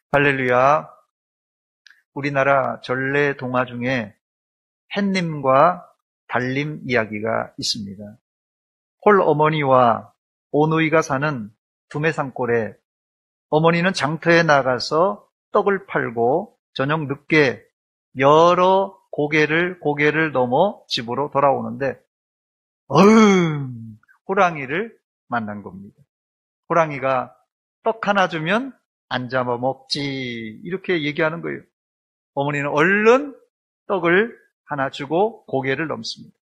할렐루야. 우리나라 전래 동화 중에 햇님과 달님 이야기가 있습니다. 홀 어머니와 오누이가 사는 두메산골에 어머니는 장터에 나가서 떡을 팔고 저녁 늦게 여러 고개를 넘어 집으로 돌아오는데 호랑이를 만난 겁니다. 호랑이가 떡 하나 주면 안 잡아먹지 이렇게 얘기하는 거예요. 어머니는 얼른 떡을 하나 주고 고개를 넘습니다.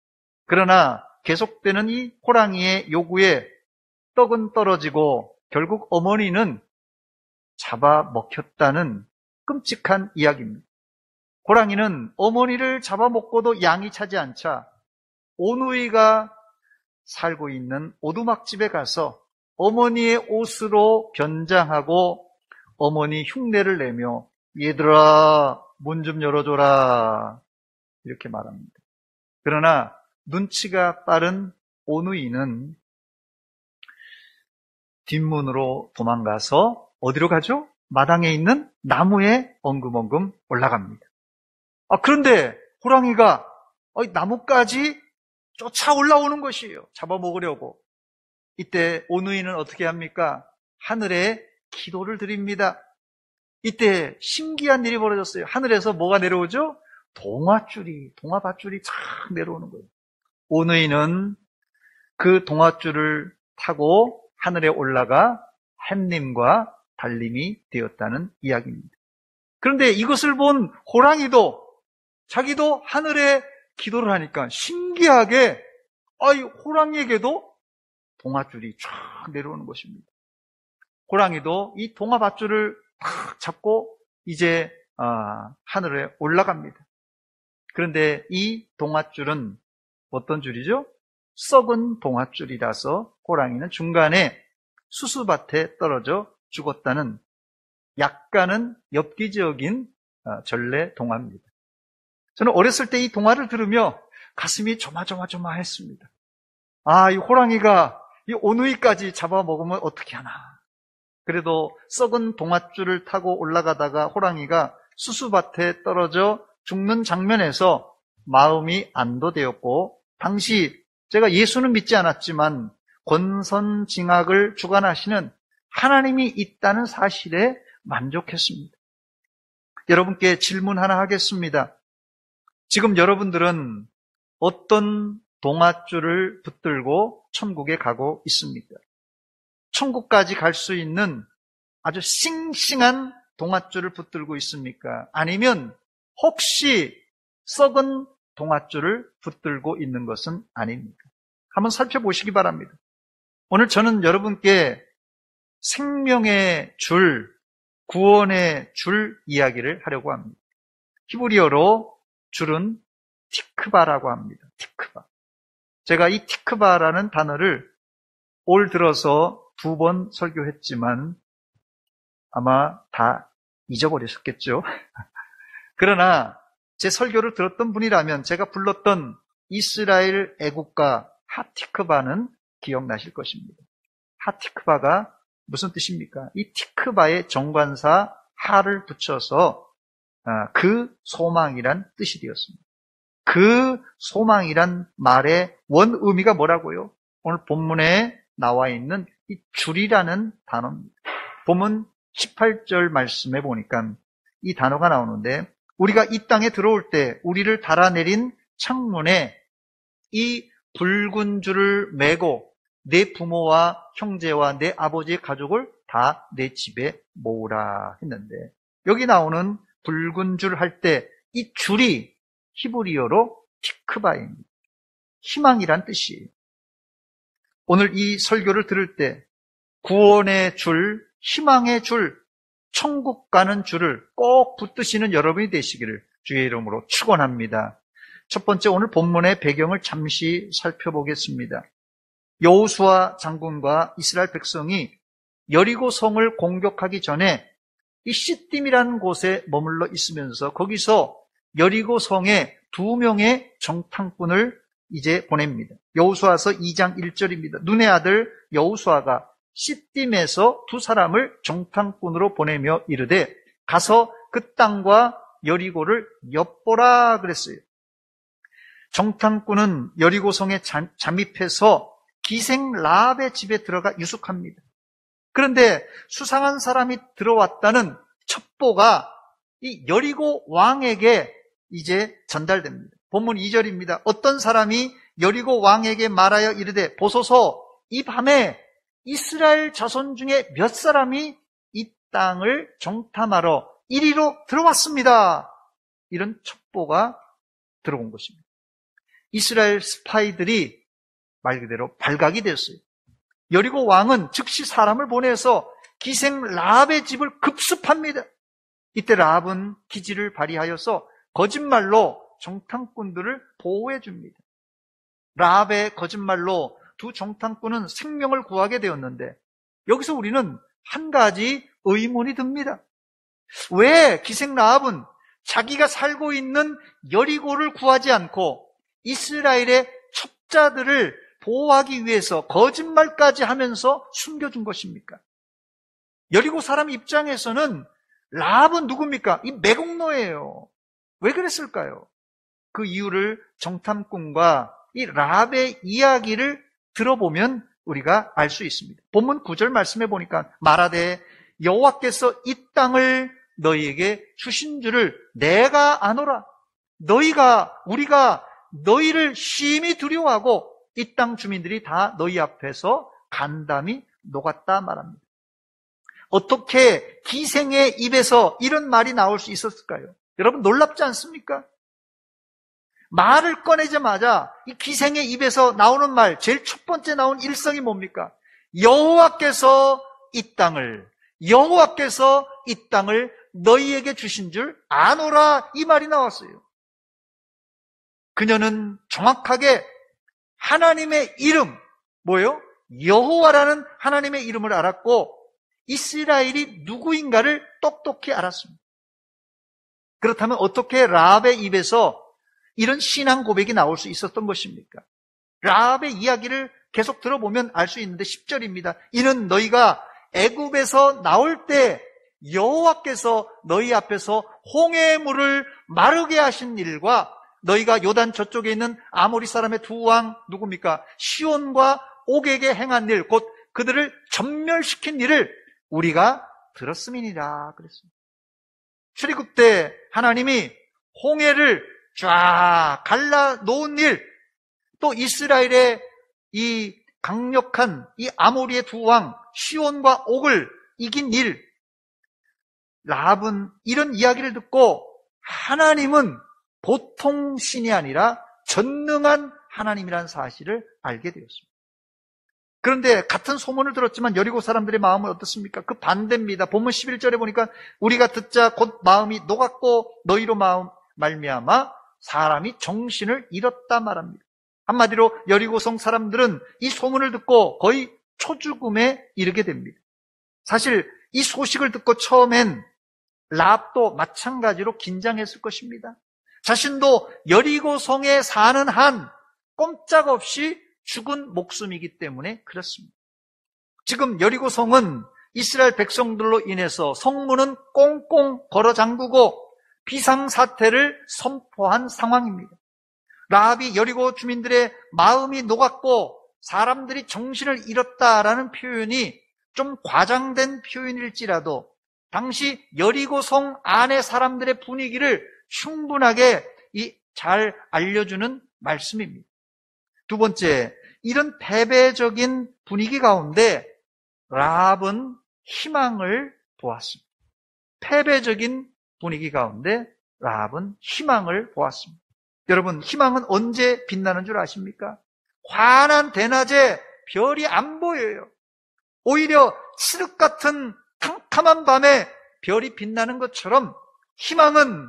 그러나 계속되는 이 호랑이의 요구에 떡은 떨어지고 결국 어머니는 잡아먹혔다는 끔찍한 이야기입니다. 호랑이는 어머니를 잡아먹고도 양이 차지 않자 오누이가 살고 있는 오두막집에 가서 어머니의 옷으로 변장하고 어머니 흉내를 내며 얘들아 문 좀 열어줘라 이렇게 말합니다. 그러나 눈치가 빠른 오누이는 뒷문으로 도망가서 어디로 가죠? 마당에 있는 나무에 엉금엉금 올라갑니다. 그런데 호랑이가 나무까지 쫓아 올라오는 것이에요. 잡아먹으려고. 이때 오누이는 어떻게 합니까? 하늘에 기도를 드립니다. 이때 신기한 일이 벌어졌어요. 하늘에서 뭐가 내려오죠? 동화밧줄이 쫙 내려오는 거예요. 오누이는 그 동화줄을 타고 하늘에 올라가 햇님과 달님이 되었다는 이야기입니다. 그런데 이것을 본 호랑이도 자기도 하늘에 기도를 하니까 신기하게 호랑이에게도 동화줄이 쫙 내려오는 것입니다. 호랑이도 이 동화밧줄을 탁 잡고 이제 하늘에 올라갑니다. 그런데 이 동화줄은 어떤 줄이죠? 썩은 동화줄이라서 호랑이는 중간에 수수밭에 떨어져 죽었다는 약간은 엽기적인 전래 동화입니다. 저는 어렸을 때 이 동화를 들으며 가슴이 조마조마했습니다. 이 호랑이가 이 오누이까지 잡아먹으면 어떻게 하나. 그래도 썩은 동화줄을 타고 올라가다가 호랑이가 수수밭에 떨어져 죽는 장면에서 마음이 안도되었고, 당시 제가 예수는 믿지 않았지만 권선징악을 주관하시는 하나님이 있다는 사실에 만족했습니다. 여러분께 질문 하나 하겠습니다. 지금 여러분들은 어떤 동화줄을 붙들고 천국에 가고 있습니까? 천국까지 갈 수 있는 아주 싱싱한 동화줄을 붙들고 있습니까? 아니면 혹시 썩은 동화줄을 붙들고 있는 것은 아닙니까? 한번 살펴보시기 바랍니다. 오늘 저는 여러분께 생명의 줄, 구원의 줄 이야기를 하려고 합니다. 히브리어로 줄은 티크바라고 합니다. 티크바. 제가 이 티크바라는 단어를 올 들어서 2번 설교했지만 아마 다 잊어버리셨겠죠. 그러나 제 설교를 들었던 분이라면 제가 불렀던 이스라엘 애국가 하티크바는 기억나실 것입니다. 하티크바가 무슨 뜻입니까? 이 티크바의 정관사 하를 붙여서 그 소망이란 뜻이 되었습니다. 그 소망이란 말의 원 의미가 뭐라고요? 오늘 본문에 나와 있는 이 줄이라는 단어입니다. 본문 18절 말씀에 보니까 이 단어가 나오는데, 우리가 이 땅에 들어올 때 우리를 달아내린 창문에 이 붉은 줄을 메고 내 부모와 형제와 내 아버지의 가족을 다 내 집에 모으라 했는데, 여기 나오는 붉은 줄 할 때 이 줄이 히브리어로 티크바입니다. 희망이란 뜻이에요. 오늘 이 설교를 들을 때 구원의 줄, 희망의 줄, 천국 가는 줄을 꼭 붙드시는 여러분이 되시기를 주의 이름으로 축원합니다. 첫 번째, 오늘 본문의 배경을 잠시 살펴보겠습니다. 여호수아 장군과 이스라엘 백성이 여리고 성을 공격하기 전에 이 시딤이라는 곳에 머물러 있으면서 거기서 여리고 성에 2명의 정탐꾼을 이제 보냅니다. 여호수아서 2장 1절입니다. 눈의 아들 여호수아가 시딤에서 2 사람을 정탐꾼으로 보내며 이르되 가서 그 땅과 여리고를 엿보라 그랬어요. 정탐꾼은 여리고성에 잠입해서 기생 라합의 집에 들어가 유숙합니다. 그런데 수상한 사람이 들어왔다는 첩보가 이 여리고 왕에게 이제 전달됩니다. 본문 2절입니다. 어떤 사람이 여리고 왕에게 말하여 이르되 보소서 이 밤에 이스라엘 자손 중에 몇 사람이 이 땅을 정탐하러 이리로 들어왔습니다. 이런 첩보가 들어온 것입니다. 이스라엘 스파이들이 말 그대로 발각이 됐어요. 여리고 왕은 즉시 사람을 보내서 기생 라합의 집을 급습합니다. 이때 라합은 기지를 발휘하여서 거짓말로 정탐꾼들을 보호해 줍니다. 라합의 거짓말로 두 정탐꾼은 생명을 구하게 되었는데 여기서 우리는 한 가지 의문이 듭니다. 왜 기생 라합은 자기가 살고 있는 여리고를 구하지 않고 이스라엘의 첩자들을 보호하기 위해서 거짓말까지 하면서 숨겨준 것입니까? 여리고 사람 입장에서는 라합은 누굽니까? 이 매국노예요. 왜 그랬을까요? 그 이유를 정탐꾼과 이 라합의 이야기를 들어보면 우리가 알 수 있습니다. 본문 9절 말씀해 보니까 말하되 여호와께서 이 땅을 너희에게 주신 줄을 내가 아노라. 우리가 너희를 심히 두려워하고 이 땅 주민들이 다 너희 앞에서 간담이 녹았다 말합니다. 어떻게 기생의 입에서 이런 말이 나올 수 있었을까요? 여러분 놀랍지 않습니까? 말을 꺼내자마자 이 기생의 입에서 나오는 말, 제일 첫 번째 나온 일성이 뭡니까? 여호와께서 이 땅을 너희에게 주신 줄 아노라, 이 말이 나왔어요. 그녀는 정확하게 하나님의 이름, 뭐예요? 여호와라는 하나님의 이름을 알았고 이스라엘이 누구인가를 똑똑히 알았습니다. 그렇다면 어떻게 라합의 입에서 이런 신앙 고백이 나올 수 있었던 것입니까? 라합의 이야기를 계속 들어보면 알 수 있는데 10절입니다. 이는 너희가 애굽에서 나올 때 여호와께서 너희 앞에서 홍해의 물을 마르게 하신 일과 너희가 요단 저쪽에 있는 아모리 사람의 두 왕 누굽니까? 시온과 옥에게 행한 일, 곧 그들을 전멸시킨 일을 우리가 들었음이니라 그랬습니다. 출애굽 때 하나님이 홍해를 쫙 갈라 놓은 일, 또 이스라엘의 이 강력한 이 아모리의 두 왕 시온과 옥을 이긴 일, 라합은 이런 이야기를 듣고 하나님은 보통 신이 아니라 전능한 하나님이라는 사실을 알게 되었습니다. 그런데 같은 소문을 들었지만 여리고 사람들의 마음은 어떻습니까? 그 반대입니다. 본문 11절에 보니까 우리가 듣자 곧 마음이 녹았고 너희로 말미암아 사람이 정신을 잃었다 말합니다. 한마디로 여리고성 사람들은 이 소문을 듣고 거의 초죽음에 이르게 됩니다. 사실 이 소식을 듣고 처음엔 라합도 마찬가지로 긴장했을 것입니다. 자신도 여리고성에 사는 한 꼼짝없이 죽은 목숨이기 때문에 그렇습니다. 지금 여리고성은 이스라엘 백성들로 인해서 성문은 꽁꽁 걸어 잠그고 비상사태를 선포한 상황입니다. 라합이 여리고 주민들의 마음이 녹았고 사람들이 정신을 잃었다라는 표현이 좀 과장된 표현일지라도 당시 여리고성 안의 사람들의 분위기를 충분하게 잘 알려주는 말씀입니다. 두 번째, 이런 패배적인 분위기 가운데 라합은 희망을 보았습니다. 패배적인 분위기 가운데 라합은 희망을 보았습니다. 여러분, 희망은 언제 빛나는 줄 아십니까? 환한 대낮에 별이 안 보여요. 오히려 칠흑 같은 캄캄한 밤에 별이 빛나는 것처럼 희망은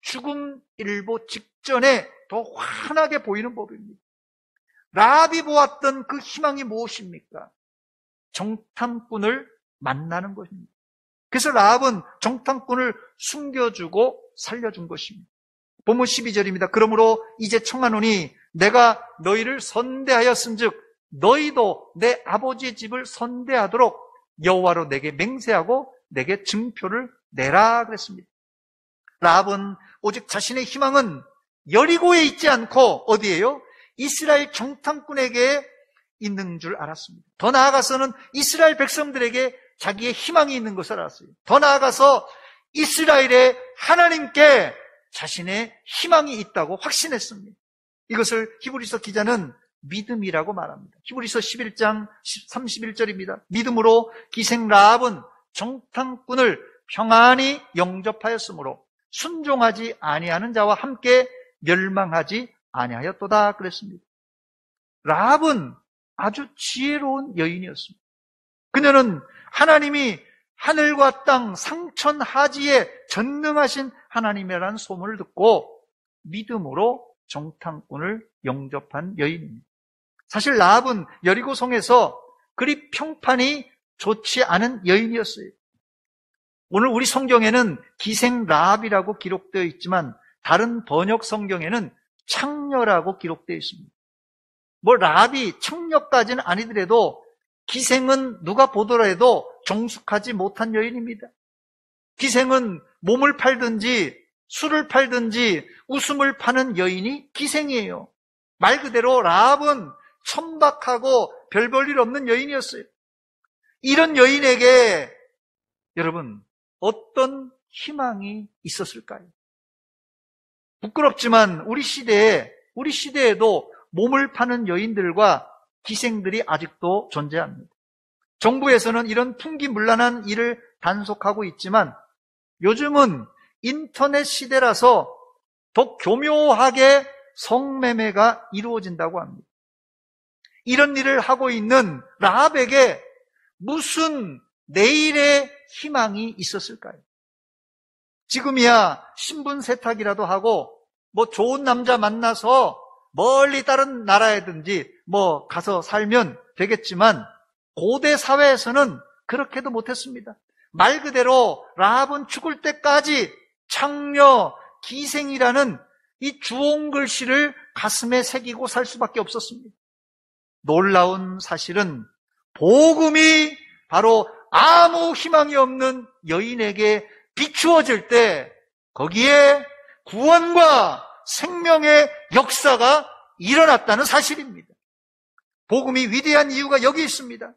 죽음 일보 직전에 더 환하게 보이는 법입니다. 라합이 보았던 그 희망이 무엇입니까? 정탐꾼을 만나는 것입니다. 그래서 라합은 정탐꾼을 숨겨주고 살려준 것입니다. 본문 12절입니다. 그러므로 이제 청하노니 내가 너희를 선대하였은즉 너희도 내 아버지의 집을 선대하도록 여호와로 내게 맹세하고 내게 증표를 내라 그랬습니다. 라합은 오직 자신의 희망은 여리고에 있지 않고 어디에요? 이스라엘 정탐꾼에게 있는 줄 알았습니다. 더 나아가서는 이스라엘 백성들에게 자기의 희망이 있는 것을 알았어요. 더 나아가서 이스라엘의 하나님께 자신의 희망이 있다고 확신했습니다. 이것을 히브리서 기자는 믿음이라고 말합니다. 히브리서 11장 31절입니다. 믿음으로 기생 라합은 정탐꾼을 평안히 영접하였으므로 순종하지 아니하는 자와 함께 멸망하지 아니하였도다 그랬습니다. 라합은 아주 지혜로운 여인이었습니다. 그녀는 하나님이 하늘과 땅 상천하지에 전능하신 하나님이라는 소문을 듣고 믿음으로 정탐꾼을 영접한 여인입니다. 사실 라합은 여리고성에서 그리 평판이 좋지 않은 여인이었어요. 오늘 우리 성경에는 기생 라합이라고 기록되어 있지만 다른 번역 성경에는 창녀라고 기록되어 있습니다. 뭐 라합이 창녀까지는 아니더라도 기생은 누가 보더라도 정숙하지 못한 여인입니다. 기생은 몸을 팔든지 술을 팔든지 웃음을 파는 여인이 기생이에요. 말 그대로 라합은 천박하고 별 볼 일 없는 여인이었어요. 이런 여인에게 여러분 어떤 희망이 있었을까요? 부끄럽지만 우리 시대에도 몸을 파는 여인들과 기생들이 아직도 존재합니다. 정부에서는 이런 풍기문란한 일을 단속하고 있지만 요즘은 인터넷 시대라서 더 교묘하게 성매매가 이루어진다고 합니다. 이런 일을 하고 있는 라합에게 무슨 내일의 희망이 있었을까요? 지금이야 신분 세탁이라도 하고 뭐 좋은 남자 만나서 멀리 다른 나라에든지 뭐 가서 살면 되겠지만 고대 사회에서는 그렇게도 못했습니다. 말 그대로 라합은 죽을 때까지 창녀, 기생이라는 이 주홍 글씨를 가슴에 새기고 살 수밖에 없었습니다. 놀라운 사실은 복음이 바로 아무 희망이 없는 여인에게 비추어질 때 거기에 구원과 생명의 역사가 일어났다는 사실입니다. 복음이 위대한 이유가 여기 있습니다.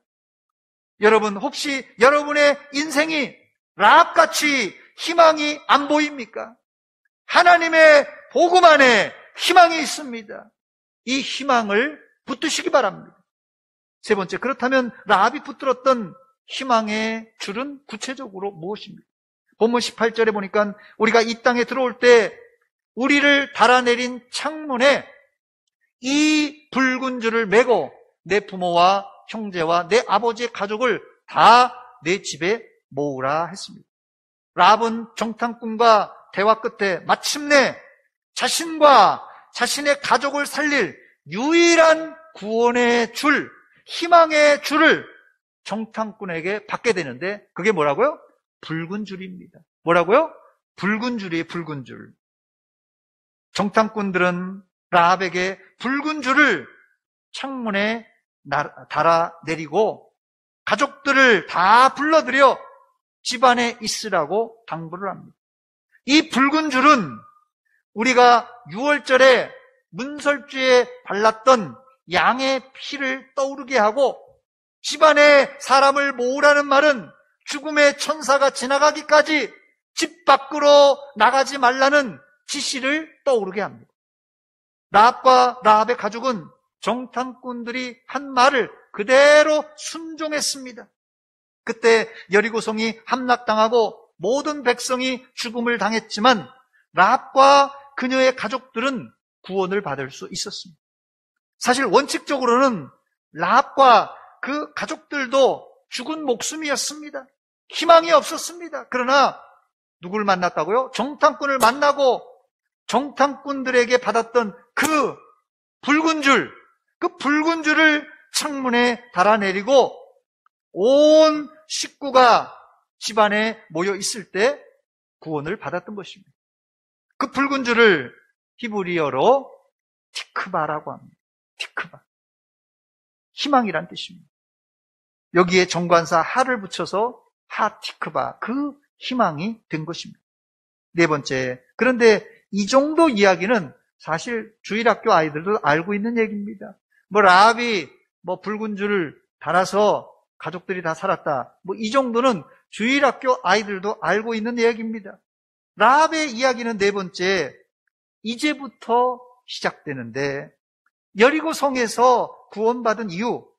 여러분 혹시 여러분의 인생이 라합같이 희망이 안 보입니까? 하나님의 복음 안에 희망이 있습니다. 이 희망을 붙드시기 바랍니다. 세 번째, 그렇다면 라합이 붙들었던 희망의 줄은 구체적으로 무엇입니까? 본문 18절에 보니까 우리가 이 땅에 들어올 때 우리를 달아내린 창문에 이 붉은 줄을 메고 내 부모와 형제와 내 아버지의 가족을 다 내 집에 모으라 했습니다. 라합은 정탐꾼과 대화 끝에 마침내 자신과 자신의 가족을 살릴 유일한 구원의 줄, 희망의 줄을 정탐꾼에게 받게 되는데 그게 뭐라고요? 붉은 줄입니다. 뭐라고요? 붉은 줄이에요, 붉은 줄. 정탐꾼들은 라합에게 붉은 줄을 창문에 달아내리고 가족들을 다 불러들여 집안에 있으라고 당부를 합니다. 이 붉은 줄은 우리가 6월절에 문설주에 발랐던 양의 피를 떠오르게 하고 집안에 사람을 모으라는 말은 죽음의 천사가 지나가기까지 집 밖으로 나가지 말라는 지시를 떠오르게 합니다. 라합과 라합의 가족은 정탐꾼들이 한 말을 그대로 순종했습니다. 그때 여리고성이 함락당하고 모든 백성이 죽음을 당했지만 라합과 그녀의 가족들은 구원을 받을 수 있었습니다. 사실 원칙적으로는 라합과 그 가족들도 죽은 목숨이었습니다. 희망이 없었습니다. 그러나 누굴 만났다고요? 정탐꾼을 만나고 정탐꾼들에게 받았던 그 붉은 줄을 창문에 달아내리고 온 식구가 집안에 모여 있을 때 구원을 받았던 것입니다. 그 붉은 줄을 히브리어로 티크바라고 합니다. 티크바. 희망이란 뜻입니다. 여기에 정관사 하를 붙여서 하티크바, 그 희망이 된 것입니다. 네 번째, 그런데 이 정도 이야기는 사실 주일학교 아이들도 알고 있는 얘기입니다. 라합이 붉은 줄을 달아서 가족들이 다 살았다. 이 정도는 주일학교 아이들도 알고 있는 이야기입니다. 라합의 이야기는 네 번째, 이제부터 시작되는데 여리고 성에서 구원받은 이후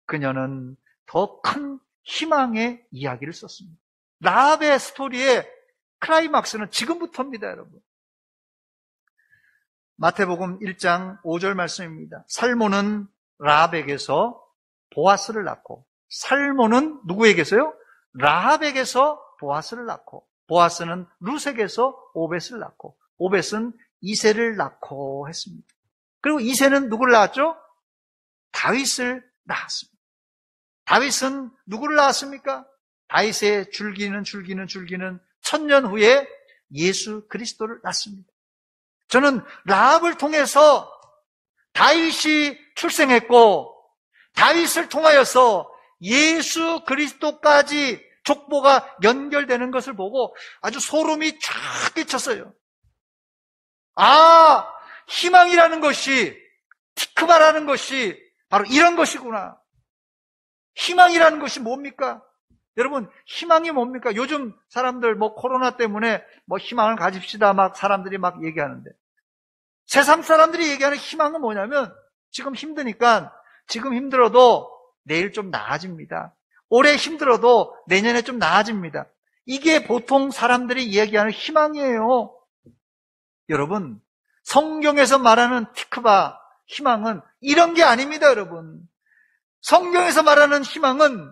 그녀는 더 큰 희망의 이야기를 썼습니다. 라합의 스토리의 클라이막스는 지금부터입니다, 여러분. 마태복음 1장 5절 말씀입니다. 살모는 라합에게서 보아스를 낳고, 살모는 누구에게서요? 라합에게서 보아스를 낳고, 보아스는 룻에게서 오벳을 낳고, 오벳은 이새를 낳고 했습니다. 그리고 이새는 누구를 낳았죠? 다윗을 낳았습니다. 다윗은 누구를 낳았습니까? 다윗의 줄기는 1000년 후에 예수 그리스도를 낳습니다. 저는 라합을 통해서 다윗이 출생했고 다윗을 통하여서 예수 그리스도까지 족보가 연결되는 것을 보고 아주 소름이 쫙 끼쳤어요. 아, 희망이라는 것이, 티크바라는 것이 바로 이런 것이구나. 희망이라는 것이 뭡니까? 여러분, 희망이 뭡니까? 요즘 사람들 코로나 때문에 희망을 가집시다 사람들이 얘기하는데, 세상 사람들이 얘기하는 희망은 뭐냐면, 지금 힘드니까 지금 힘들어도 내일 좀 나아집니다. 올해 힘들어도 내년에 좀 나아집니다. 이게 보통 사람들이 이야기하는 희망이에요. 여러분, 성경에서 말하는 티크바, 희망은 이런 게 아닙니다, 여러분. 성경에서 말하는 희망은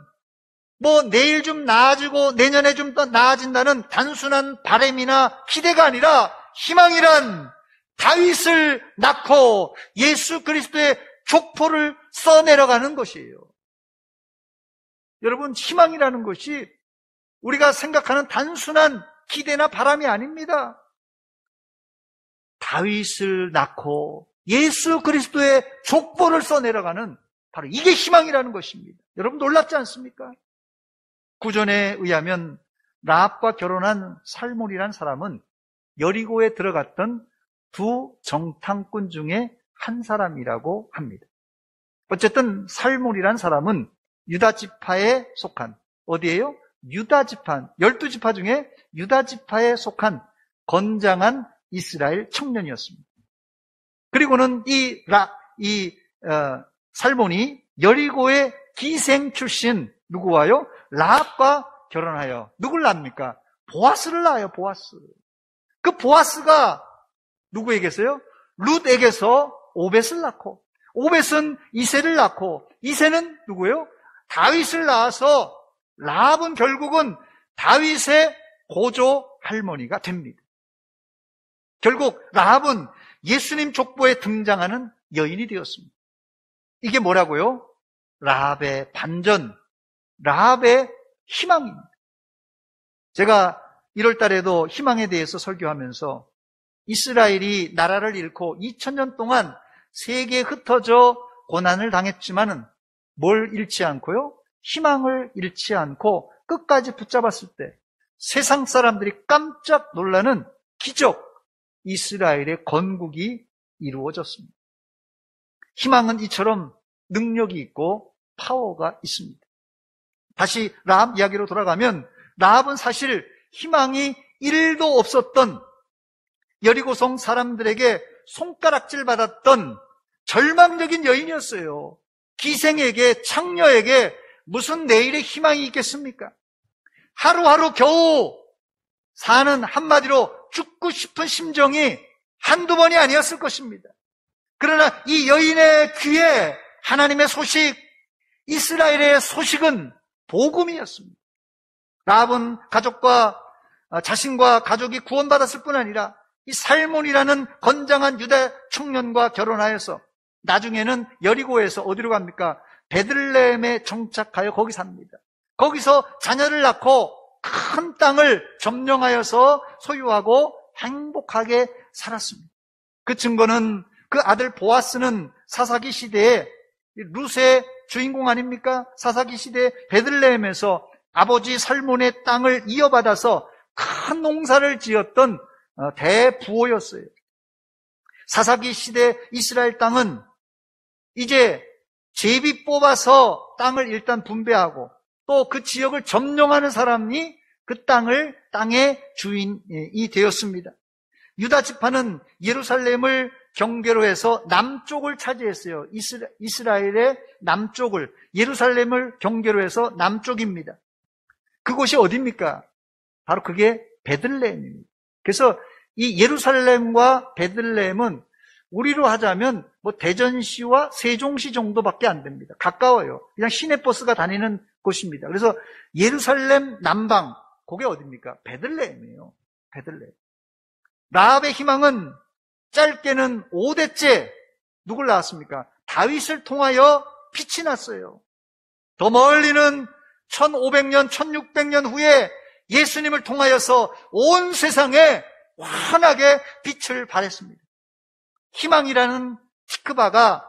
내일 좀 나아지고 내년에 좀 더 나아진다는 단순한 바람이나 기대가 아니라 희망이란 다윗을 낳고 예수 그리스도의 족보를 써내려가는 것이에요. 여러분, 희망이라는 것이 우리가 생각하는 단순한 기대나 바람이 아닙니다. 다윗을 낳고 예수 그리스도의 족보를 써내려가는 바로 이게 희망이라는 것입니다. 여러분, 놀랍지 않습니까? 구전에 의하면 라합과 결혼한 살몬이라는 사람은 여리고에 들어갔던 두 정탐꾼 중에 한 사람이라고 합니다. 어쨌든 살몬이라는 사람은 유다 지파에 속한, 어디예요? 유다 지파, 12지파 중에 유다 지파에 속한 건장한 이스라엘 청년이었습니다. 그리고는 살몬이 여리고의 기생 출신 누구와요? 라합과 결혼하여 누굴 낳습니까? 보아스를 낳아요. 보아스. 그 보아스가 누구에게서요? 룻에게서 오벳을 낳고, 오벳은 이새를 낳고, 이새는 누구예요? 다윗을 낳아서 라합은 결국은 다윗의 고조 할머니가 됩니다. 결국 라합은 예수님 족보에 등장하는 여인이 되었습니다. 이게 뭐라고요? 라합의 반전, 라합의 희망입니다. 제가 1월 달에도 희망에 대해서 설교하면서 이스라엘이 나라를 잃고 2000년 동안 세계에 흩어져 고난을 당했지만은 뭘 잃지 않고요? 희망을 잃지 않고 끝까지 붙잡았을 때 세상 사람들이 깜짝 놀라는 기적, 이스라엘의 건국이 이루어졌습니다. 희망은 이처럼 능력이 있고 파워가 있습니다. 다시 라합 이야기로 돌아가면 라합은 사실 희망이 1도 없었던 여리고성 사람들에게 손가락질 받았던 절망적인 여인이었어요. 기생에게, 창녀에게 무슨 내일의 희망이 있겠습니까? 하루하루 겨우 사는, 한마디로 죽고 싶은 심정이 한두 번이 아니었을 것입니다. 그러나 이 여인의 귀에 하나님의 소식, 이스라엘의 소식은 복음이었습니다. 라합은 가족과 자신과 가족이 구원받았을 뿐 아니라 이 살몬이라는 건장한 유다 청년과 결혼하여서 나중에는 여리고에서 어디로 갑니까? 베들레헴에 정착하여 거기 삽니다. 거기서 자녀를 낳고 큰 땅을 점령하여서 소유하고 행복하게 살았습니다. 그 증거는 그 아들 보아스는 사사기 시대에 룻의 주인공 아닙니까? 사사기 시대에 베들레헴에서 아버지 살몬의 땅을 이어받아서 큰 농사를 지었던 대부호였어요. 사사기 시대 이스라엘 땅은 이제 제비 뽑아서 땅을 일단 분배하고 또 그 지역을 점령하는 사람이 그 땅의 주인이 되었습니다. 유다 지파는 예루살렘을 경계로 해서 남쪽을 차지했어요. 이스라엘의 남쪽을, 예루살렘을 경계로 해서 남쪽입니다. 그곳이 어디입니까? 바로 그게 베들레헴입니다. 그래서 이 예루살렘과 베들레헴은 우리로 하자면 대전시와 세종시 정도밖에 안 됩니다. 가까워요. 그냥 시내버스가 다니는 곳입니다. 그래서 예루살렘 남방, 그게 어디입니까? 베들레헴이에요. 베들레헴. 라합의 희망은 짧게는 5대째 누굴 낳았습니까? 다윗을 통하여 빛이 났어요. 더 멀리는 1500년, 1600년 후에 예수님을 통하여서 온 세상에 환하게 빛을 발했습니다. 희망이라는 티크바가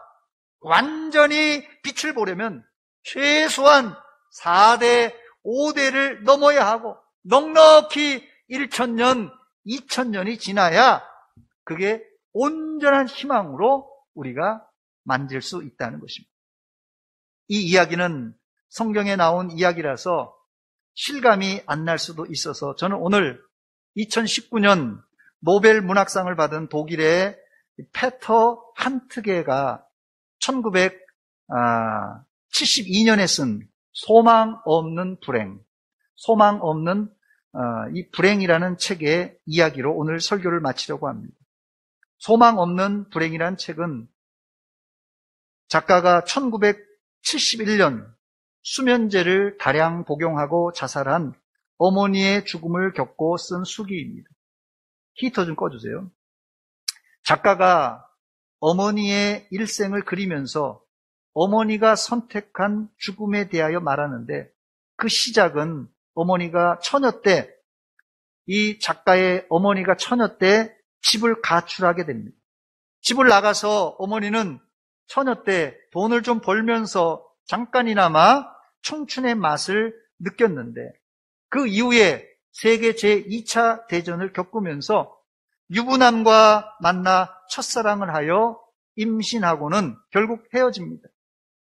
완전히 빛을 보려면 최소한 4대, 5대를 넘어야 하고 넉넉히 1000년, 2000년이 지나야 그게 온전한 희망으로 우리가 만질 수 있다는 것입니다. 이 이야기는 성경에 나온 이야기라서 실감이 안 날 수도 있어서 저는 오늘 2019년 노벨 문학상을 받은 독일의 페터 한트게가 1972년에 쓴 소망 없는 불행, 소망 없는 이 불행이라는 책의 이야기로 오늘 설교를 마치려고 합니다. 소망 없는 불행이라는 책은 작가가 1971년 수면제를 다량 복용하고 자살한 어머니의 죽음을 겪고 쓴 수기입니다. 히터 좀 꺼주세요. 작가가 어머니의 일생을 그리면서 어머니가 선택한 죽음에 대하여 말하는데 그 시작은 어머니가 처녀 때, 이 작가의 어머니가 처녀 때 집을 가출하게 됩니다. 집을 나가서 어머니는 처녀 때 돈을 좀 벌면서 잠깐이나마 청춘의 맛을 느꼈는데 그 이후에 세계 제2차 대전을 겪으면서 유부남과 만나 첫사랑을 하여 임신하고는 결국 헤어집니다.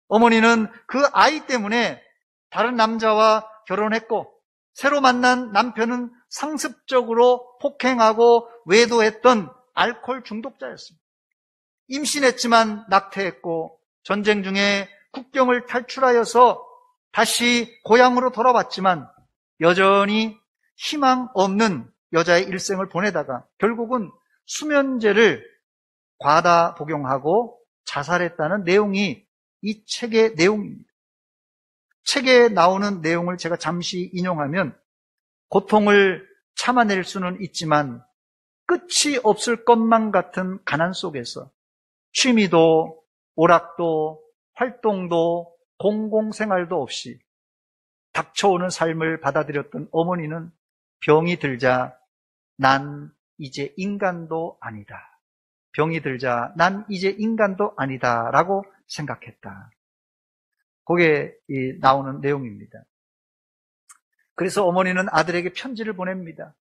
어머니는 그 아이 때문에 다른 남자와 결혼했고 새로 만난 남편은 상습적으로 폭행하고 외도했던 알코올 중독자였습니다. 임신했지만 낙태했고 전쟁 중에 국경을 탈출하여서 다시 고향으로 돌아왔지만 여전히 희망 없는 여자의 일생을 보내다가 결국은 수면제를 과다 복용하고 자살했다는 내용이 이 책의 내용입니다. 책에 나오는 내용을 제가 잠시 인용하면 고통을 참아낼 수는 있지만 끝이 없을 것만 같은 가난 속에서 취미도 오락도 활동도 공공생활도 없이 닥쳐오는 삶을 받아들였던 어머니는 병이 들자 난 이제 인간도 아니다. 병이 들자 난 이제 인간도 아니다 라고 생각했다. 그게 나오는 내용입니다. 그래서 어머니는 아들에게 편지를 보냅니다.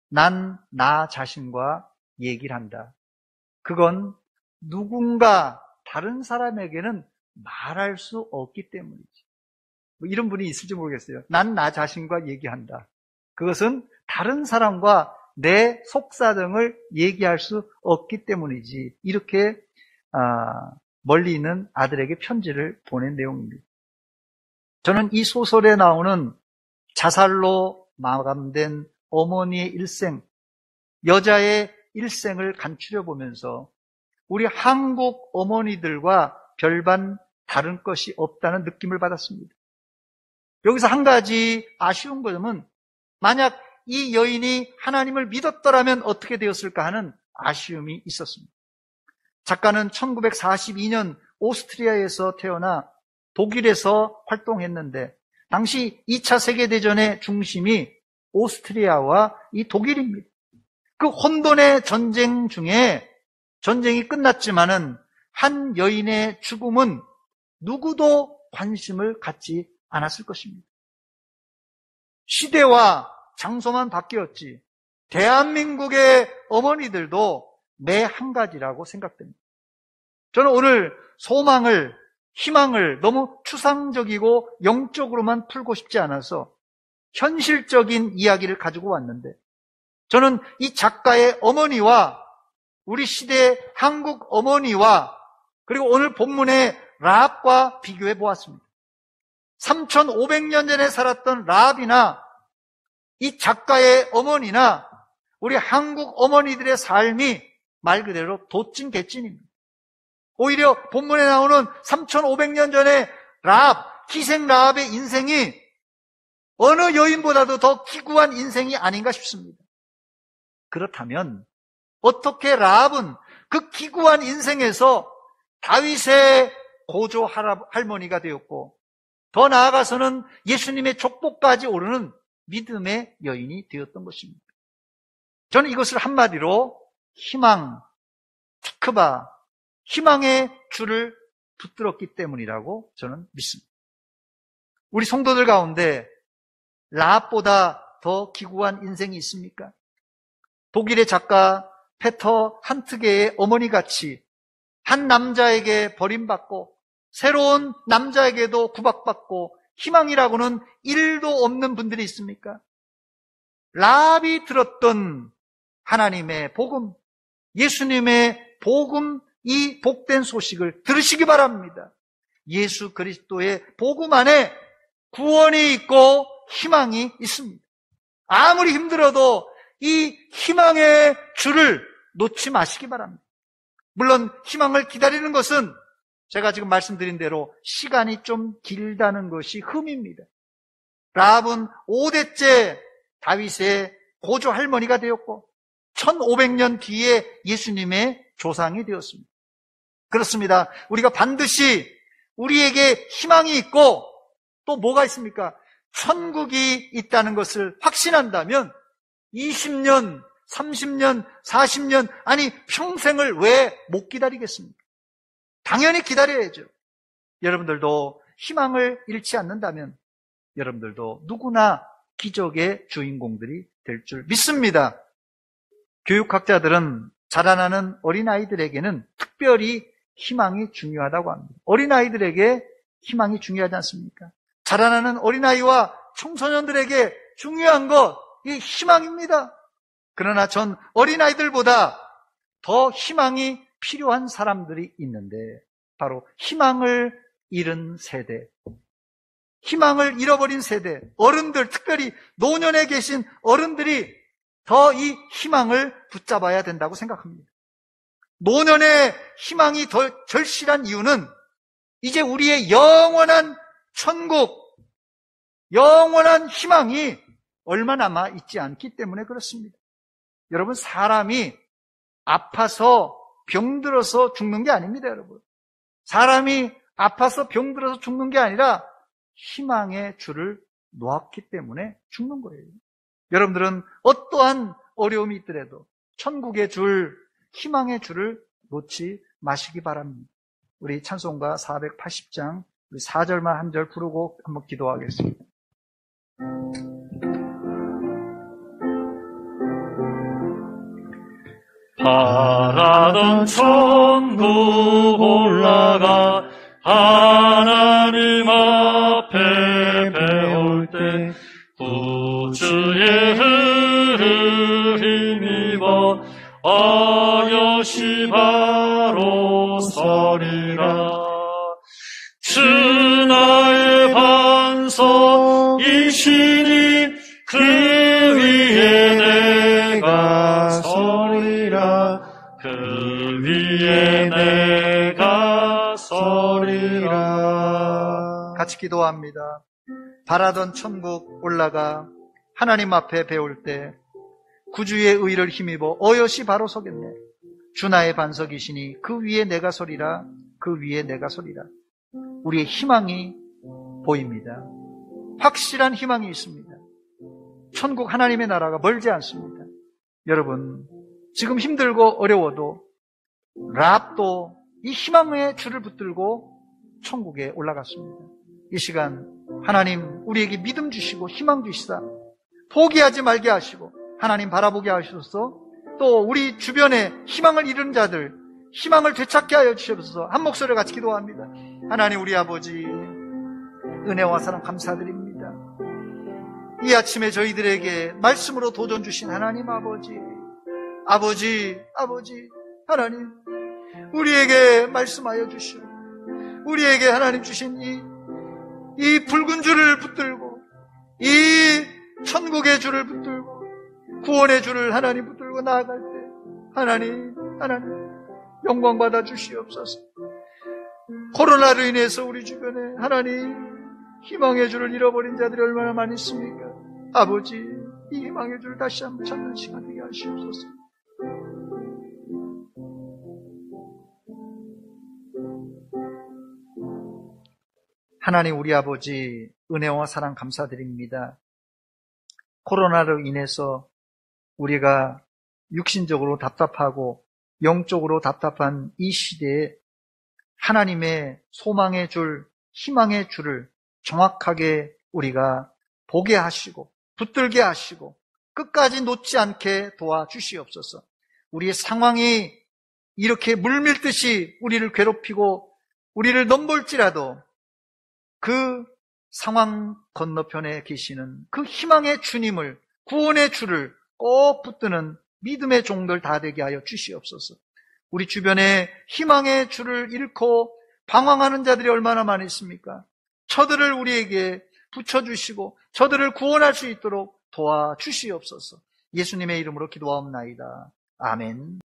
난 나 자신과 얘기를 한다. 그건 누군가 다른 사람에게는 말할 수 없기 때문이지. 이런 분이 있을지 모르겠어요. 난 나 자신과 얘기한다. 그것은 다른 사람과 내 속사정을 얘기할 수 없기 때문이지. 이렇게 멀리 있는 아들에게 편지를 보낸 내용입니다. 저는 이 소설에 나오는 자살로 마감된 어머니의 일생, 여자의 일생을 간추려 보면서 우리 한국 어머니들과 별반 다른 것이 없다는 느낌을 받았습니다. 여기서 한 가지 아쉬운 점은 만약 이 여인이 하나님을 믿었더라면 어떻게 되었을까 하는 아쉬움이 있었습니다. 작가는 1942년 오스트리아에서 태어나 독일에서 활동했는데 당시 2차 세계대전의 중심이 오스트리아와 이 독일입니다. 그 혼돈의 전쟁 중에 전쟁이 끝났지만은 한 여인의 죽음은 누구도 관심을 갖지 않았을 것입니다. 시대와 장소만 바뀌었지 대한민국의 어머니들도 매 한 가지라고 생각됩니다. 저는 오늘 소망을, 희망을 너무 추상적이고 영적으로만 풀고 싶지 않아서 현실적인 이야기를 가지고 왔는데, 저는 이 작가의 어머니와 우리 시대의 한국 어머니와 그리고 오늘 본문의 라합과 비교해 보았습니다. 3,500년 전에 살았던 라합이나 이 작가의 어머니나 우리 한국 어머니들의 삶이 말 그대로 도찐 개찐입니다. 오히려 본문에 나오는 3,500년 전에 라합, 기생 라합의 인생이 어느 여인보다도 더 기구한 인생이 아닌가 싶습니다. 그렇다면 어떻게 라합은 그 기구한 인생에서 다윗의 고조 할머니가 되었고 더 나아가서는 예수님의 족보까지 오르는 믿음의 여인이 되었던 것입니다. 저는 이것을 한마디로 희망, 티크바, 희망의 줄을 붙들었기 때문이라고 저는 믿습니다. 우리 성도들 가운데 라합보다 더 기구한 인생이 있습니까? 독일의 작가 페터 한트게의 어머니같이 한 남자에게 버림받고 새로운 남자에게도 구박받고 희망이라고는 1도 없는 분들이 있습니까? 라합이 들었던 하나님의 복음, 예수님의 복음, 이 복된 소식을 들으시기 바랍니다. 예수 그리스도의 복음 안에 구원이 있고 희망이 있습니다. 아무리 힘들어도 이 희망의 줄을 놓지 마시기 바랍니다. 물론 희망을 기다리는 것은 제가 지금 말씀드린 대로 시간이 좀 길다는 것이 흠입니다. 라합은 5대째 다윗의 고조 할머니가 되었고 1500년 뒤에 예수님의 조상이 되었습니다. 그렇습니다. 우리가 반드시 우리에게 희망이 있고 또 뭐가 있습니까? 천국이 있다는 것을 확신한다면 20년, 30년, 40년, 아니 평생을 왜 못 기다리겠습니까? 당연히 기다려야죠. 여러분들도 희망을 잃지 않는다면 여러분들도 누구나 기적의 주인공들이 될 줄 믿습니다. 교육학자들은 자라나는 어린아이들에게는 특별히 희망이 중요하다고 합니다. 어린아이들에게 희망이 중요하지 않습니까? 자라나는 어린아이와 청소년들에게 중요한 것, 이 희망입니다. 그러나 전 어린아이들보다 더 희망이 필요한 사람들이 있는데 바로 희망을 잃은 세대, 희망을 잃어버린 세대, 어른들, 특별히 노년에 계신 어른들이 더 이 희망을 붙잡아야 된다고 생각합니다. 노년의 희망이 더 절실한 이유는 이제 우리의 영원한 천국, 영원한 희망이 얼마 남아 있지 않기 때문에 그렇습니다. 여러분, 사람이 아파서 병들어서 죽는 게 아닙니다, 여러분. 사람이 아파서 병들어서 죽는 게 아니라 희망의 줄을 놓았기 때문에 죽는 거예요. 여러분들은 어떠한 어려움이 있더라도 천국의 줄, 희망의 줄을 놓지 마시기 바랍니다. 우리 찬송가 480장 4절만 한 절 부르고 한번 기도하겠습니다. 바라던 천국 올라가 하나님 앞에 배울 때 구주의 힘입어 어여시 바로 서리라. 주 나의 반석이시니 그 위에 내가 서리라. 그 위에 내가 서리라. 같이 기도합니다. 바라던 천국 올라가 하나님 앞에 배울 때 구주의 의를 힘입어 어여시 바로 서겠네. 주 나의 반석이시니 그 위에 내가 서리라. 그 위에 내가 서리라. 우리의 희망이 보입니다. 확실한 희망이 있습니다. 천국 하나님의 나라가 멀지 않습니다. 여러분, 지금 힘들고 어려워도 라합도 이 희망의 줄을 붙들고 천국에 올라갔습니다. 이 시간 하나님 우리에게 믿음 주시고 희망 주시사 포기하지 말게 하시고 하나님 바라보게 하셔서 또 우리 주변에 희망을 잃은 자들 희망을 되찾게 하여 주시옵소서. 한 목소리를 같이 기도합니다. 하나님 우리 아버지 은혜와 사랑 감사드립니다. 이 아침에 저희들에게 말씀으로 도전 주신 하나님 아버지 하나님 우리에게 말씀하여 주시고 우리에게 하나님 주신 이 붉은 줄을 붙들고 이 천국의 줄을 붙들고 구원의 줄을 하나님 붙들고 나아갈 때 하나님 영광 받아 주시옵소서. 코로나로 인해서 우리 주변에 하나님 희망의 줄을 잃어버린 자들이 얼마나 많이 있습니까? 아버지 이 희망의 줄을 다시 한번 찾는 시간 되게 하시옵소서. 하나님 우리 아버지 은혜와 사랑 감사드립니다. 코로나로 인해서 우리가 육신적으로 답답하고 영적으로 답답한 이 시대에 하나님의 소망의 줄, 희망의 줄을 정확하게 우리가 보게 하시고 붙들게 하시고 끝까지 놓지 않게 도와주시옵소서. 우리의 상황이 이렇게 물밀듯이 우리를 괴롭히고 우리를 넘볼지라도 그 상황 건너편에 계시는 그 희망의 주님을, 구원의 주를 꼭 붙드는 믿음의 종들 다 되게 하여 주시옵소서. 우리 주변에 희망의 줄을 잃고 방황하는 자들이 얼마나 많이 있습니까? 저들을 우리에게 붙여주시고 저들을 구원할 수 있도록 도와주시옵소서. 예수님의 이름으로 기도하옵나이다. 아멘.